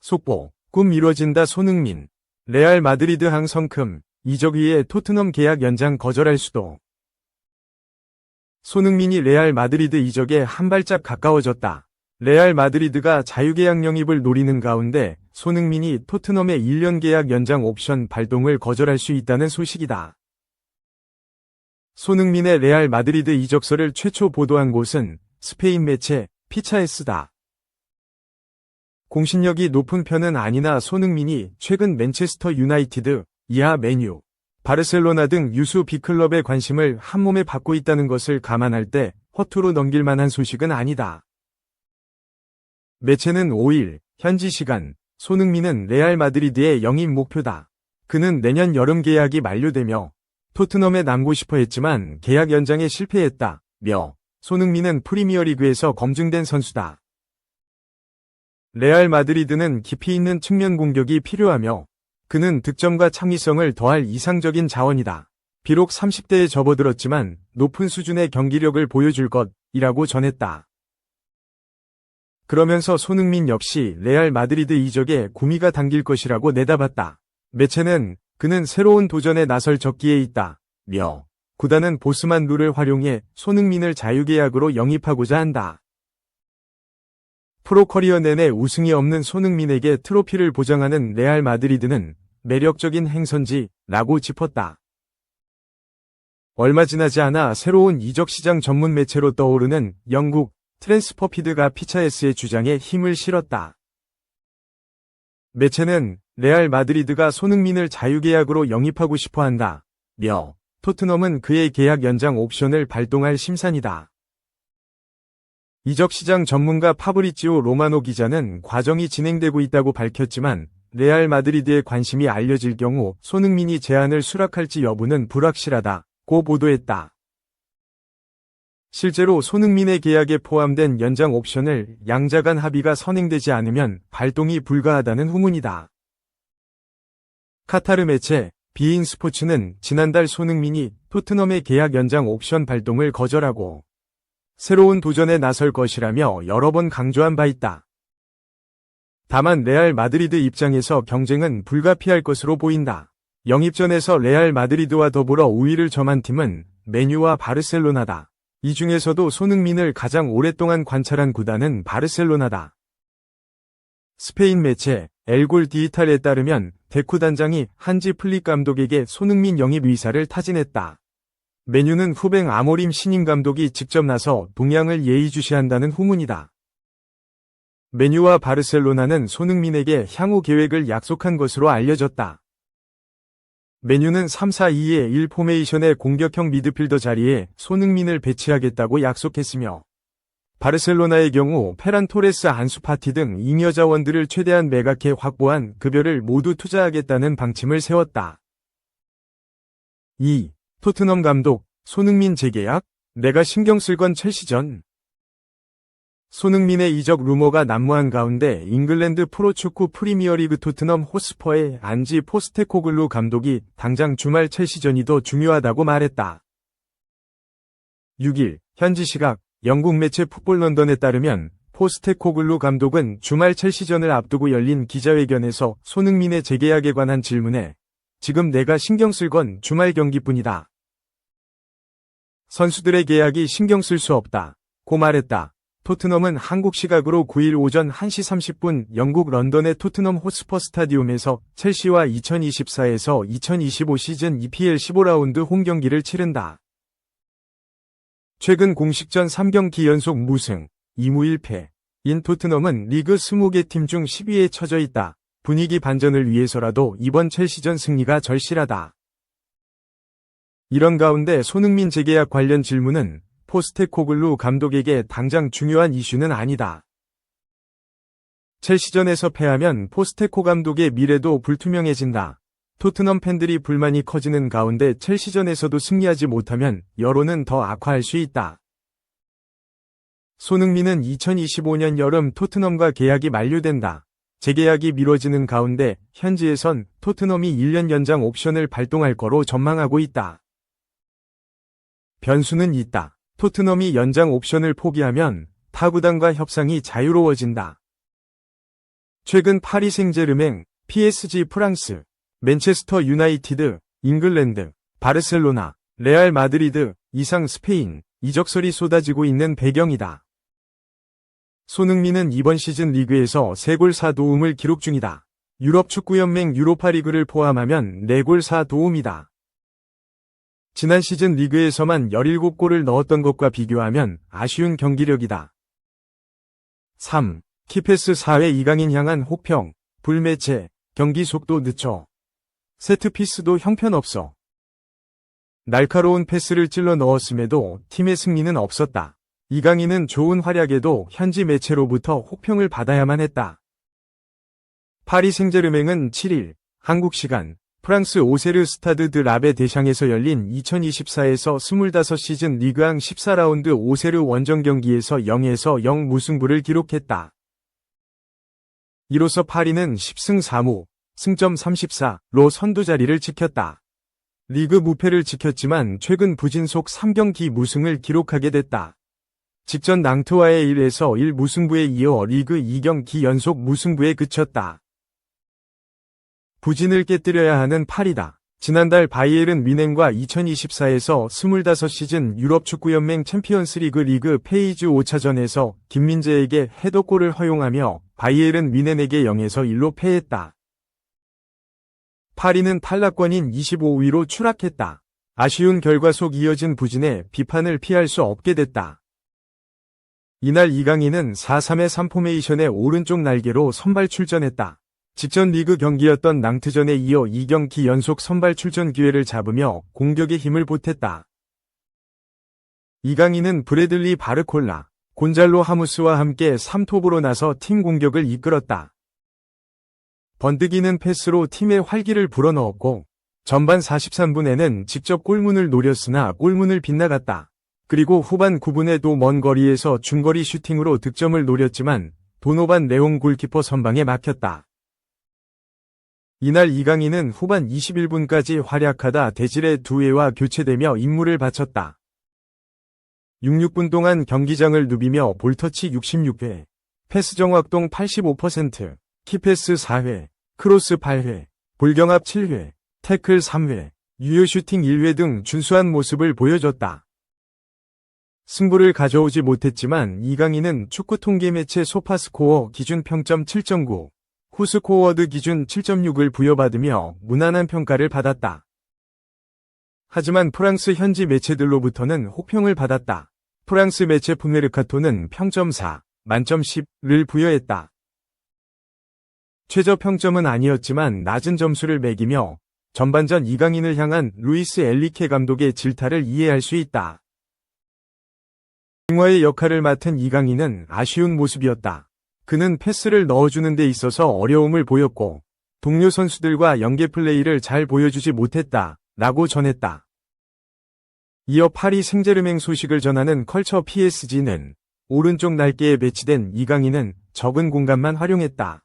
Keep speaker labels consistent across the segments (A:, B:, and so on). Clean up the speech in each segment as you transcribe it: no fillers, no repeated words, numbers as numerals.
A: 속보, 꿈 이뤄진다 손흥민. 레알 마드리드 항성큼, 이적 위에 토트넘 계약 연장 거절할 수도. 손흥민이 레알 마드리드 이적에 한 발짝 가까워졌다. 레알 마드리드가 자유계약 영입을 노리는 가운데 손흥민이 토트넘의 1년 계약 연장 옵션 발동을 거절할 수 있다는 소식이다. 손흥민의 레알 마드리드 이적설을 최초 보도한 곳은 스페인 매체 피차에스다. 공신력이 높은 편은 아니나 손흥민이 최근 맨체스터 유나이티드, 이하 맨유, 바르셀로나 등 유수 B클럽의 관심을 한몸에 받고 있다는 것을 감안할 때 허투루 넘길 만한 소식은 아니다. 매체는 5일 현지 시간 손흥민은 레알 마드리드의 영입 목표다. 그는 내년 여름 계약이 만료되며 토트넘에 남고 싶어 했지만 계약 연장에 실패했다며 손흥민은 프리미어리그에서 검증된 선수다. 레알 마드리드는 깊이 있는 측면 공격이 필요하며 그는 득점과 창의성을 더할 이상적인 자원이다. 비록 30대에 접어들었지만 높은 수준의 경기력을 보여줄 것이라고 전했다. 그러면서 손흥민 역시 레알 마드리드 이적에 구미가 당길 것이라고 내다봤다. 매체는 그는 새로운 도전에 나설 적기에 있다며 구단은 보스만 룰을 활용해 손흥민을 자유계약으로 영입하고자 한다. 프로 커리어 내내 우승이 없는 손흥민에게 트로피를 보장하는 레알 마드리드는 매력적인 행선지라고 짚었다. 얼마 지나지 않아 새로운 이적 시장 전문 매체로 떠오르는 영국 트랜스퍼피드가 피차에스의 주장에 힘을 실었다. 매체는 레알 마드리드가 손흥민을 자유계약으로 영입하고 싶어 한다며 토트넘은 그의 계약 연장 옵션을 발동할 심산이다. 이적시장 전문가 파브리치오 로마노 기자는 과정이 진행되고 있다고 밝혔지만 레알 마드리드의 관심이 알려질 경우 손흥민이 제안을 수락할지 여부는 불확실하다고 보도했다. 실제로 손흥민의 계약에 포함된 연장 옵션을 양자 간 합의가 선행되지 않으면 발동이 불가하다는 후문이다. 카타르 매체 비인 스포츠는 지난달 손흥민이 토트넘의 계약 연장 옵션 발동을 거절하고 새로운 도전에 나설 것이라며 여러 번 강조한 바 있다. 다만 레알 마드리드 입장에서 경쟁은 불가피할 것으로 보인다. 영입전에서 레알 마드리드와 더불어 우위를 점한 팀은 맨유와 바르셀로나다. 이 중에서도 손흥민을 가장 오랫동안 관찰한 구단은 바르셀로나다. 스페인 매체 엘골 디지탈에 따르면 데쿠 단장이 한지 플릭 감독에게 손흥민 영입 의사를 타진했다. 맨유는 후배 아모림 신임 감독이 직접 나서 동향을 예의주시한다는 후문이다. 맨유와 바르셀로나는 손흥민에게 향후 계획을 약속한 것으로 알려졌다. 맨유는 3-4-2-1 포메이션의 공격형 미드필더 자리에 손흥민을 배치하겠다고 약속했으며 바르셀로나의 경우 페란 토레스 안수 파티 등 잉여 자원들을 최대한 매각해 확보한 급여를 모두 투자하겠다는 방침을 세웠다. 2. 토트넘 감독, 손흥민 재계약? 내가 신경 쓸 건 첼시전. 손흥민의 이적 루머가 난무한 가운데 잉글랜드 프로축구 프리미어리그 토트넘 호스퍼의 안지 포스테코글루 감독이 당장 주말 첼시전이 더 중요하다고 말했다. 6일 현지 시각 영국 매체 풋볼 런던에 따르면 포스테코글루 감독은 주말 첼시전을 앞두고 열린 기자회견에서 손흥민의 재계약에 관한 질문에 지금 내가 신경 쓸 건 주말 경기뿐이다. 선수들의 계약이 신경 쓸 수 없다고 말했다. 토트넘은 한국 시각으로 9일 오전 1시 30분 영국 런던의 토트넘 호스퍼 스타디움에서 첼시와 2024에서 2025 시즌 EPL 15라운드 홈경기를 치른다. 최근 공식전 3경기 연속 무승, 2무 1패인 토트넘은 리그 20개 팀 중 10위에 처져 있다. 분위기 반전을 위해서라도 이번 첼시전 승리가 절실하다. 이런 가운데 손흥민 재계약 관련 질문은 포스테코글루 감독에게 당장 중요한 이슈는 아니다. 첼시전에서 패하면 포스테코 감독의 미래도 불투명해진다. 토트넘 팬들이 불만이 커지는 가운데 첼시전에서도 승리하지 못하면 여론은 더 악화할 수 있다. 손흥민은 2025년 여름 토트넘과 계약이 만료된다. 재계약이 미뤄지는 가운데 현지에선 토트넘이 1년 연장 옵션을 발동할 거로 전망하고 있다. 변수는 있다. 토트넘이 연장 옵션을 포기하면 타구단과 협상이 자유로워진다. 최근 파리 생제르맹, PSG 프랑스, 맨체스터 유나이티드, 잉글랜드, 바르셀로나, 레알 마드리드 이상 스페인 이적설이 쏟아지고 있는 배경이다. 손흥민은 이번 시즌 리그에서 3골 4도움을 기록 중이다. 유럽 축구연맹 유로파리그를 포함하면 4골 4도움이다. 지난 시즌 리그에서만 17골을 넣었던 것과 비교하면 아쉬운 경기력이다. 3. 키패스 4회 이강인 향한 혹평, 불매체, 경기 속도 늦춰. 세트피스도 형편없어. 날카로운 패스를 찔러 넣었음에도 팀의 승리는 없었다. 이강인은 좋은 활약에도 현지 매체로부터 혹평을 받아야만 했다. 파리 생제르맹은 7일 한국 시간 프랑스 오세르 스타드 드 라베 대샹에서 열린 2024에서 25시즌 리그앙 14라운드 오세르 원정 경기에서 0에서 0 무승부를 기록했다. 이로써 파리는 10승 4무, 승점 34로 선두 자리를 지켰다. 리그 무패를 지켰지만 최근 부진속 3경기 무승을 기록하게 됐다. 직전 낭트와의 1에서 1 무승부에 이어 리그 2경기 연속 무승부에 그쳤다. 부진을 깨뜨려야 하는 파리다. 지난달 바이에른 뮌헨과 2024에서 25시즌 유럽축구연맹 챔피언스리그 리그 페이즈 5차전에서 김민재에게 헤더골을 허용하며 바이에른 뮌헨에게 0에서 1로 패했다. 파리는 탈락권인 25위로 추락했다. 아쉬운 결과 속 이어진 부진에 비판을 피할 수 없게 됐다. 이날 이강인은 4-3의 3포메이션의 오른쪽 날개로 선발 출전했다. 직전 리그 경기였던 낭트전에 이어 2경기 연속 선발 출전 기회를 잡으며 공격에 힘을 보탰다. 이강인은 브래들리 바르콜라, 곤잘로 하무스와 함께 3톱으로 나서 팀 공격을 이끌었다. 번뜩이는 패스로 팀의 활기를 불어넣었고 전반 43분에는 직접 골문을 노렸으나 골문을 빗나갔다. 그리고 후반 9분에도 먼 거리에서 중거리 슈팅으로 득점을 노렸지만 도노반 레옹 골키퍼 선방에 막혔다. 이날 이강인은 후반 21분까지 활약하다 데지레 두에와 교체되며 임무를 바쳤다. 66분 동안 경기장을 누비며 볼터치 66회, 패스 정확도 85%, 키패스 4회, 크로스 8회, 볼경합 7회, 태클 3회, 유효 슈팅 1회 등 준수한 모습을 보여줬다. 승부를 가져오지 못했지만 이강인은 축구 통계 매체 소파스코어 기준 평점 7.9, 후스코어드 기준 7.6을 부여받으며 무난한 평가를 받았다. 하지만 프랑스 현지 매체들로부터는 혹평을 받았다. 프랑스 매체 푸메르카토는 평점 4, 만점 10를 부여했다. 최저 평점은 아니었지만 낮은 점수를 매기며 전반전 이강인을 향한 루이스 엘리케 감독의 질타를 이해할 수 있다. 윙어의 역할을 맡은 이강인은 아쉬운 모습이었다. 그는 패스를 넣어주는 데 있어서 어려움을 보였고 동료 선수들과 연계 플레이를 잘 보여주지 못했다 라고 전했다. 이어 파리 생제르맹 소식을 전하는 컬처 PSG는 오른쪽 날개에 배치된 이강인은 적은 공간만 활용했다.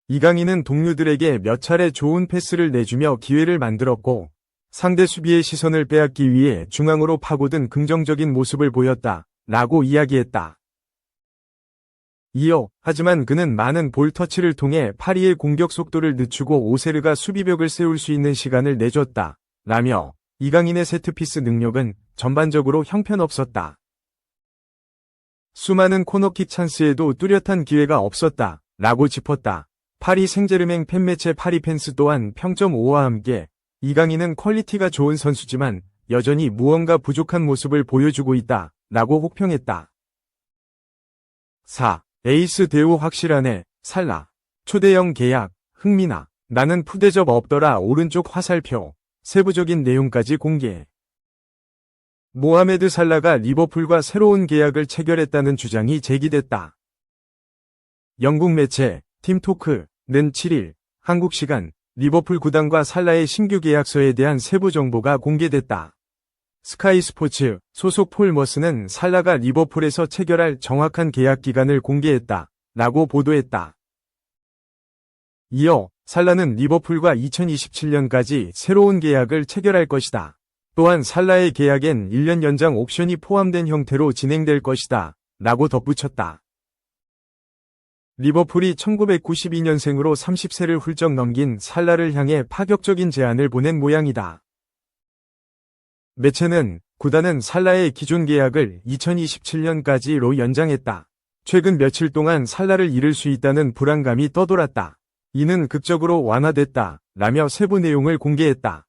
A: 이강인은 동료들에게 몇 차례 좋은 패스를 내주며 기회를 만들었고 상대 수비의 시선을 빼앗기 위해 중앙으로 파고든 긍정적인 모습을 보였다 라고 이야기했다. 이어 하지만 그는 많은 볼 터치를 통해 파리의 공격 속도를 늦추고 오세르가 수비벽을 세울 수 있는 시간을 내줬다 라며 이강인의 세트피스 능력은 전반적으로 형편없었다. 수많은 코너킥 찬스에도 뚜렷한 기회가 없었다 라고 짚었다. 파리 생제르맹 팬매체 파리팬스 또한 평점 5와 함께 이강인은 퀄리티가 좋은 선수지만 여전히 무언가 부족한 모습을 보여주고 있다 라고 혹평했다. 4. 에이스 대우 확실하네, 살라. 초대형 계약, 흥민아. 나는 푸대접 없더라 오른쪽 화살표. 세부적인 내용까지 공개. 모하메드 살라가 리버풀과 새로운 계약을 체결했다는 주장이 제기됐다. 영국 매체 팀토크는 7일 한국 시간 리버풀 구단과 살라의 신규 계약서에 대한 세부 정보가 공개됐다. 스카이 스포츠 소속 폴 머스는 살라가 리버풀에서 체결할 정확한 계약 기간을 공개했다 라고 보도했다. 이어 살라는 리버풀과 2027년까지 새로운 계약을 체결할 것이다. 또한 살라의 계약엔 1년 연장 옵션이 포함된 형태로 진행될 것이다 라고 덧붙였다. 리버풀이 1992년생으로 30세를 훌쩍 넘긴 살라를 향해 파격적인 제안을 보낸 모양이다. 매체는 구단은 살라의 기존 계약을 2027년까지로 연장했다. 최근 며칠 동안 살라를 잃을 수 있다는 불안감이 떠돌았다. 이는 극적으로 완화됐다. 라며 세부 내용을 공개했다.